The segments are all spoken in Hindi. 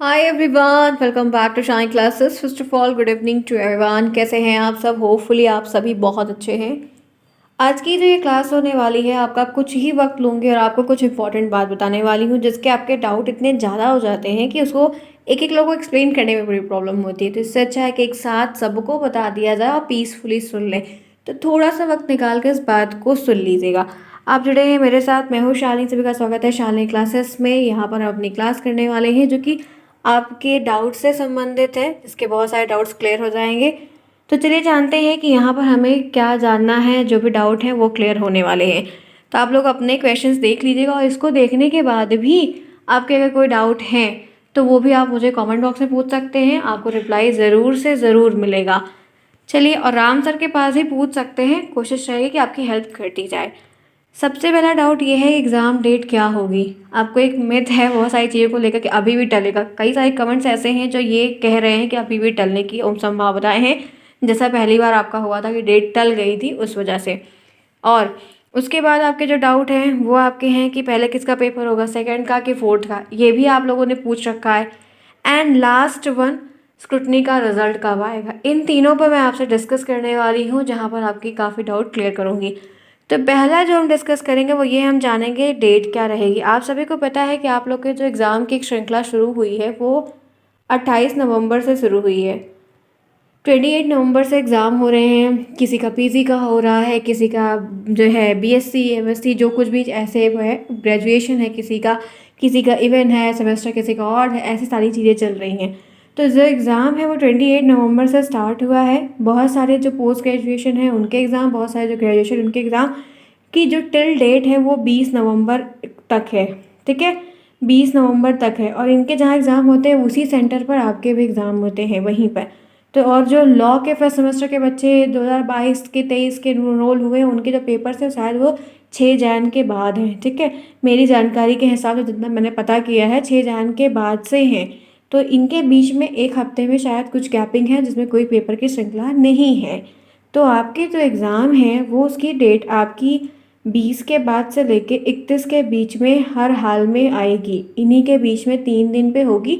Hi everyone, welcome back to Shine Classes. First of all good evening to everyone. कैसे हैं आप सब? होपफुली आप सभी बहुत अच्छे हैं। आज की जो ये क्लास होने वाली है, आपका कुछ ही वक्त लूँगी और आपको कुछ इंपॉर्टेंट बात बताने वाली हूँ जिसके आपके डाउट इतने ज़्यादा हो जाते हैं कि उसको एक एक लोगों को एक्सप्लेन करने में बड़ी प्रॉब्लम होती है। तो इससे अच्छा है कि एक साथ सबको बता दिया जाए और पीसफुली सुन लें। तो थोड़ा सा वक्त निकाल कर इस बात को सुन लीजिएगा। आप जुड़े हैं मेरे साथ, मैं हूँ शालिनी। सभी का स्वागत है शालिनी क्लासेस में। यहाँ पर हम अपनी क्लास करने वाले हैं जो कि आपके डाउट से संबंधित है, जिसके बहुत सारे डाउट्स क्लियर हो जाएंगे। तो चलिए जानते हैं कि यहाँ पर हमें क्या जानना है। जो भी डाउट है वो क्लियर होने वाले हैं। तो आप लोग अपने क्वेश्चंस देख लीजिएगा और इसको देखने के बाद भी आपके अगर कोई डाउट है तो वो भी आप मुझे कमेंट बॉक्स में पूछ सकते हैं। आपको रिप्लाई ज़रूर से ज़रूर मिलेगा। चलिए, और राम सर के पास ही पूछ सकते हैं। कोशिश रहेगी कि आपकी हेल्प कर दी जाए। सबसे पहला डाउट ये है कि एग्ज़ाम डेट क्या होगी। आपको एक मिथ है बहुत सारी चीज़ों को लेकर कि अभी भी टलेगा। कई सारे कमेंट्स ऐसे हैं जो ये कह रहे हैं कि अभी भी टलने की संभावनाएं हैं। जैसा पहली बार आपका हुआ था कि डेट टल गई थी उस वजह से। और उसके बाद आपके जो डाउट हैं वो आपके हैं कि पहले किसका पेपर होगा, सेकंड का कि फोर्थ का। ये भी आप लोगों ने पूछ रखा है। एंड लास्ट वन, स्क्रूटनी का रिजल्ट कब आएगा। इन तीनों पर मैं आपसे डिस्कस करने वाली हूँ, जहाँ पर आपकी काफ़ी डाउट क्लियर करूँगी। तो पहला जो हम डिस्कस करेंगे वो ये हम जानेंगे डेट क्या रहेगी। आप सभी को पता है कि आप लोग के जो एग्ज़ाम की एक श्रृंखला शुरू हुई है वो 28 नवंबर से शुरू हुई है। 28 नवंबर से एग्ज़ाम हो रहे हैं। किसी का पीजी का हो रहा है, किसी का जो है बीएससी एमएससी जो कुछ भी ऐसे वो है, ग्रेजुएशन है किसी का इवेंट है, सेमेस्टर किसी का और है। ऐसी सारी चीज़ें चल रही हैं। तो जो एग्ज़ाम है वो 28 नवंबर से स्टार्ट हुआ है। बहुत सारे जो पोस्ट ग्रेजुएशन है उनके एग्ज़ाम, बहुत सारे जो ग्रेजुएशन उनके एग्ज़ाम की जो टिल डेट है वो 20 नवंबर तक है। ठीक है, 20 नवंबर तक है। और इनके जहाँ एग्ज़ाम होते हैं उसी सेंटर पर आपके भी एग्ज़ाम होते हैं वहीं पर। तो और जो लॉ के फर्स्ट सेमेस्टर के बच्चे 2022 के 23 के एनरोल हुए हैं, उनके जो पेपर्स हैं शायद वो 6 जैन के बाद हैं। ठीक है, मेरी जानकारी के हिसाब से जितना मैंने पता किया है 6 जैन के बाद से हैं। तो इनके बीच में एक हफ्ते में शायद कुछ गैपिंग है जिसमें कोई पेपर की श्रृंखला नहीं है। तो आपके जो एग्ज़ाम हैं वो उसकी डेट आपकी 20 के बाद से लेके 31 के बीच में हर हाल में आएगी। इन्हीं के बीच में 3 दिन पे होगी।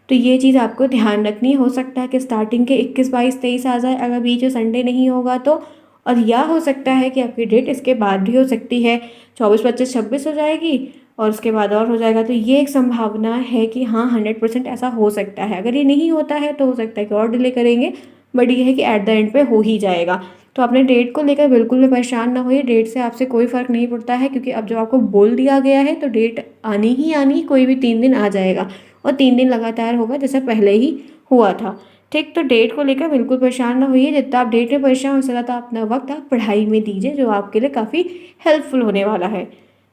तो ये चीज़ आपको ध्यान रखनी। हो सकता है कि स्टार्टिंग के 21 22 23 आ जाए अगर बीच में संडे नहीं होगा तो। और या हो सकता है कि आपकी डेट इसके बाद भी हो सकती है, 24 25 26 हो जाएगी और उसके बाद और हो जाएगा। तो ये एक संभावना है कि हाँ 100% ऐसा हो सकता है। अगर ये नहीं होता है तो हो सकता है कि और डिले करेंगे, बट ये है कि एट द एंड पे हो ही जाएगा। तो अपने डेट को लेकर बिल्कुल भी परेशान ना होइए। डेट से आपसे कोई फ़र्क नहीं पड़ता है, क्योंकि अब जब आपको बोल दिया गया है तो डेट आनी ही आनी, कोई भी 3 दिन आ जाएगा और 3 दिन लगातार होगा जैसा पहले ही हुआ था। ठीक, तो डेट को लेकर बिल्कुल परेशान ना होइए। जितना आप डेट में परेशान हो सका तो अपना वक्त आप पढ़ाई में दीजिए, जो आपके लिए काफ़ी हेल्पफुल होने वाला है।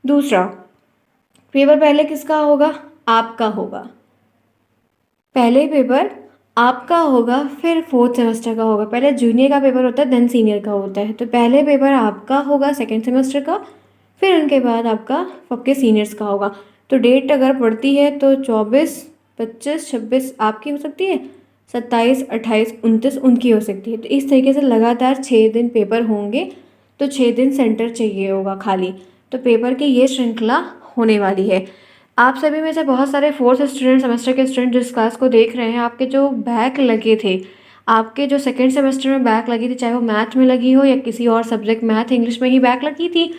दूसरा, पेपर पहले किसका होगा? आपका होगा। पहले पेपर आपका होगा, फिर फोर्थ सेमेस्टर का होगा। पहले जूनियर का पेपर होता है, देन सीनियर का होता है। तो पहले पेपर आपका होगा सेकेंड सेमेस्टर का, फिर उनके बाद आपका आपके सीनियर्स का होगा। तो डेट अगर पड़ती है तो 24 25 26 आपकी हो सकती है, 27 28 29 उनकी हो सकती है। तो इस तरीके से लगातार 6 दिन पेपर होंगे। तो 6 दिन सेंटर चाहिए होगा खाली। तो पेपर की ये श्रृंखला होने वाली है। आप सभी में से बहुत सारे फोर्थ स्टूडेंट सेमेस्टर के स्टूडेंट जिस क्लास को देख रहे हैं, आपके जो बैक लगे थे, आपके जो सेकेंड सेमेस्टर में बैक लगी थी, चाहे वो मैथ में लगी हो या किसी और सब्जेक्ट, मैथ इंग्लिश में ही बैक लगी थी,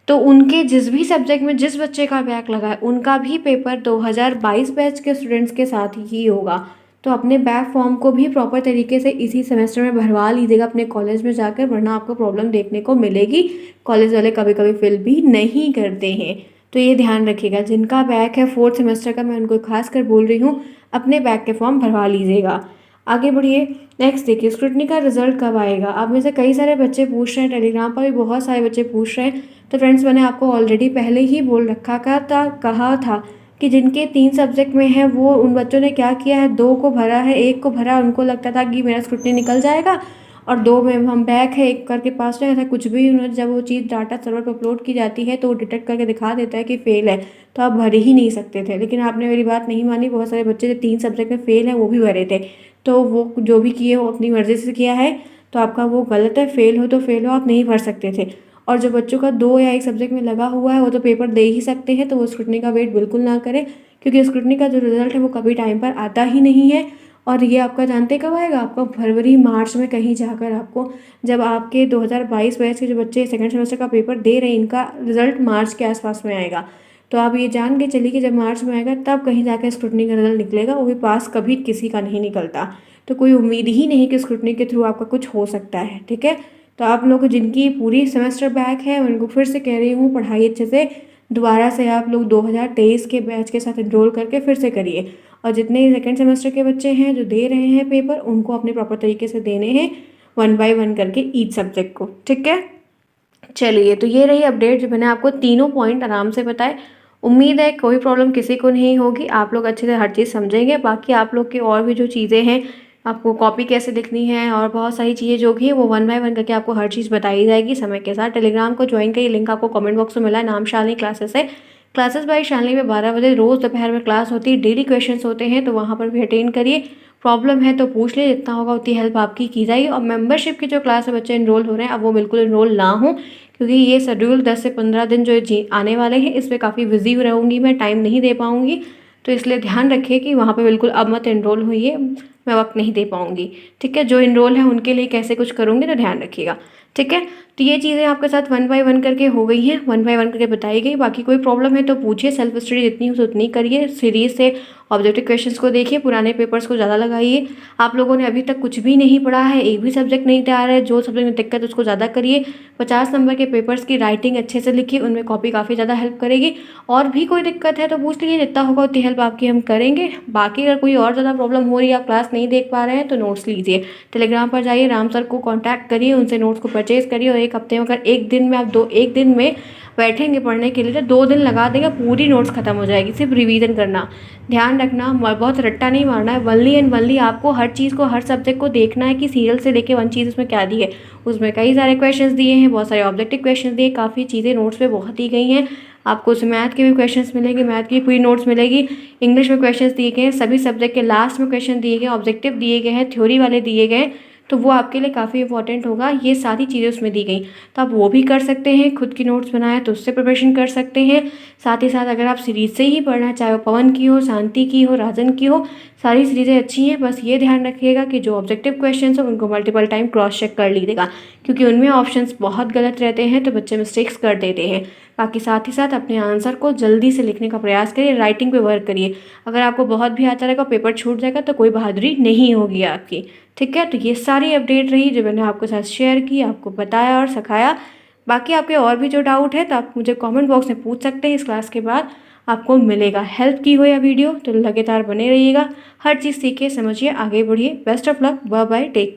तो उनके जिस भी सब्जेक्ट में जिस बच्चे का बैक लगा है उनका भी पेपर 2022 बैच के स्टूडेंट्स के साथ ही होगा। तो अपने बैक फॉर्म को भी प्रॉपर तरीके से इसी सेमेस्टर में भरवा लीजिएगा अपने कॉलेज में जाकर, वरना आपको प्रॉब्लम देखने को मिलेगी। कॉलेज वाले कभी कभी फिल भी नहीं करते हैं। तो ये ध्यान रखिएगा, जिनका बैक है फोर्थ सेमेस्टर का, मैं उनको खास कर बोल रही हूँ, अपने बैक के फॉर्म भरवा लीजिएगा। आगे बढ़िए। नेक्स्ट देखिए, स्क्रूटनी का रिजल्ट कब आएगा। आप में से कई सारे बच्चे पूछ रहे हैं, टेलीग्राम पर भी बहुत सारे बच्चे पूछ रहे हैं। तो फ्रेंड्स, मैंने आपको ऑलरेडी पहले ही बोल रखा कहा था कि जिनके 3 सब्जेक्ट में है वो उन बच्चों ने क्या किया है, 2 को भरा है, 1 को भरा। उनको लगता था कि मेरा स्क्रूटनी निकल जाएगा और 2 में हम बैक है, 1 करके पास में, ऐसा कुछ भी उन्होंने, जब वो चीज़ डाटा सर्वर पर अपलोड की जाती है तो वो डिटेक्ट करके दिखा देता है कि फेल है। तो आप भर ही नहीं सकते थे, लेकिन आपने मेरी बात नहीं मानी। बहुत सारे बच्चे जो 3 सब्जेक्ट में फेल है वो भी भरे थे। तो वो जो भी किए वो अपनी मर्ज़ी से किया है, तो आपका वो गलत है। फेल हो तो फेल हो, आप नहीं भर सकते थे। और जो बच्चों का 2 या 1 सब्जेक्ट में लगा हुआ है वो तो पेपर दे ही सकते हैं, तो वो स्क्रूटनी का वेट बिल्कुल ना करें, क्योंकि स्क्रूटनी का जो रिजल्ट है वो कभी टाइम पर आता ही नहीं है। और ये आपका जानते कब आएगा? आपका फरवरी मार्च में कहीं जाकर आपको, जब आपके 2022 बैच के जो बच्चे सेकंड सेमेस्टर का पेपर दे रहे हैं, इनका रिजल्ट मार्च के आसपास में आएगा। तो आप ये जान के चलिए कि जब मार्च में आएगा तब कहीं जाकर स्क्रूटनी का रिजल्ट निकलेगा, वो भी पास कभी किसी का नहीं निकलता। तो कोई उम्मीद ही नहीं कि स्क्रूटनी के थ्रू आपका कुछ हो सकता है, ठीक है। तो आप लोग जिनकी पूरी सेमेस्टर बैक है उनको फिर से कह रही हूँ, पढ़ाई अच्छे से दोबारा से आप लोग 2023 के बैच के साथ एनरोल करके फिर से करिए। और जितने सेकेंड सेमेस्टर के बच्चे हैं जो दे रहे हैं पेपर, उनको अपने प्रॉपर तरीके से देने हैं 1 बाय 1 करके ईच सब्जेक्ट को, ठीक है। चलिए, तो ये रही अपडेट जो मैंने आपको तीनों पॉइंट आराम से बताए। उम्मीद है कोई प्रॉब्लम किसी को नहीं होगी, आप लोग अच्छे से हर चीज़ समझेंगे। बाकी आप लोग की और भी जो चीज़ें हैं, आपको कॉपी कैसे लिखनी है और बहुत सारी चीज़ें जो भी है वो 1 बाय 1 करके आपको हर चीज़ बताई जाएगी समय के साथ। टेलीग्राम को ज्वाइन करिए, लिंक आपको कमेंट बॉक्स में मिला है, नाम शालिनी क्लासेस है। क्लासेस बाय शालिनी में 12 बजे रोज़ दोपहर में क्लास होती है, डेली क्वेश्चंस होते हैं, तो वहाँ पर भी अटेंड करिए। प्रॉब्लम है तो पूछ लिए, जितना होगा उतनी हेल्प आपकी की जाएगी। और मेंबरशिप की जो क्लास में बच्चे इनरोल हो रहे हैं, अब वो बिल्कुल इनरोल ना हो, क्योंकि ये शेड्यूल 10 से 15 दिन जो आने वाले हैं, इसमें काफ़ी बिजी रहूँगी, मैं टाइम नहीं दे पाऊँगी। तो इसलिए ध्यान रखिए कि वहाँ पे बिल्कुल अब मत इनरोल होइए, मैं वक्त नहीं दे पाऊँगी, ठीक है। जो इनरोल है उनके लिए कैसे कुछ करूँगी तो ध्यान रखिएगा, ठीक है। तो ये चीज़ें आपके साथ 1 बाय 1 करके हो गई हैं, 1 बाय 1 करके बताई गई। बाकी कोई प्रॉब्लम है तो पूछिए, सेल्फ स्टडी जितनी हो उतनी करिए, सीरीज से ऑब्जेक्टिव क्वेश्चंस को देखिए, पुराने पेपर्स को ज़्यादा लगाइए। आप लोगों ने अभी तक कुछ भी नहीं पढ़ा है, एक भी सब्जेक्ट नहीं तैयार है, जो सब्जेक्ट में दिक्कत है उसको ज़्यादा करिए। 50 नंबर के पेपर्स की राइटिंग अच्छे से लिखिए, उनमें कॉपी काफ़ी ज़्यादा हेल्प करेगी। और भी कोई दिक्कत है तो पूछ लीजिए, जितना होगा उतनी हेल्प आपकी हम करेंगे। बाकी अगर कोई और ज़्यादा प्रॉब्लम हो रही है, आप क्लास नहीं देख पा रहे हैं, तो नोट्स लीजिए, टेलीग्राम पर जाइए, राम सर को कॉन्टैक्ट करिए, उनसे नोट्स को परचेज़ करिए। और एक हफ्ते में अगर एक दिन में आप एक दिन में बैठेंगे पढ़ने के लिए, तो 2 दिन लगा देंगे, पूरी नोट्स खत्म हो जाएगी। सिर्फ रिवीजन करना, ध्यान रखना, बहुत रट्टा नहीं मारना है। वनली एंड वनली आपको हर चीज़ को, हर सब्जेक्ट को देखना है कि सीरियल से लेके वन चीज़ उसमें क्या दी है। उसमें कई सारे क्वेश्चंस दिए हैं, बहुत सारे ऑब्जेक्टिव क्वेश्चन दिए, काफ़ी चीज़ें नोट्स पे बहुत दी गई हैं। आपको उसमें मैथ के भी क्वेश्चंस मिलेंगे, मैथ की पूरी नोट्स मिलेगी। इंग्लिश में क्वेश्चंस दिए गए हैं, सभी सब्जेक्ट के लास्ट में क्वेश्चन दिए गए, ऑब्जेक्टिव दिए गए हैं, थ्योरी वाले दिए गए हैं, तो वो आपके लिए काफ़ी इंपॉर्टेंट होगा। ये सारी चीज़ें उसमें दी गई, तो आप वो भी कर सकते हैं। खुद की नोट्स बनाए तो उससे प्रिपरेशन कर सकते हैं। साथ ही साथ अगर आप सीरीज से ही पढ़ना, चाहे वो पवन की हो, शांति की हो, राजन की हो, सारी सीरीज़ें अच्छी हैं। बस ये ध्यान रखिएगा कि जो ऑब्जेक्टिव क्वेश्चन हैं उनको मल्टीपल टाइम क्रॉस चेक कर लीजिएगा, क्योंकि उनमें ऑप्शंस बहुत गलत रहते हैं, तो बच्चे मिस्टेक्स कर देते हैं। बाकी साथ ही साथ अपने आंसर को जल्दी से लिखने का प्रयास करिए, राइटिंग पे वर्क करिए। अगर आपको बहुत भी आता रहेगा, पेपर छूट जाएगा, तो कोई बहादुरी नहीं होगी आपकी, ठीक है। तो ये सारी अपडेट रही जो मैंने आपके साथ शेयर की, आपको बताया और सिखाया। बाकी आपके और भी जो डाउट है तो आप मुझे कमेंट बॉक्स में पूछ सकते हैं। इस क्लास के बाद आपको मिलेगा। हेल्प की हो या वीडियो तो लगातार बने रहिएगा, हर चीज़ सीखिए, समझिए, आगे बढ़िए। Best of luck, bye bye, take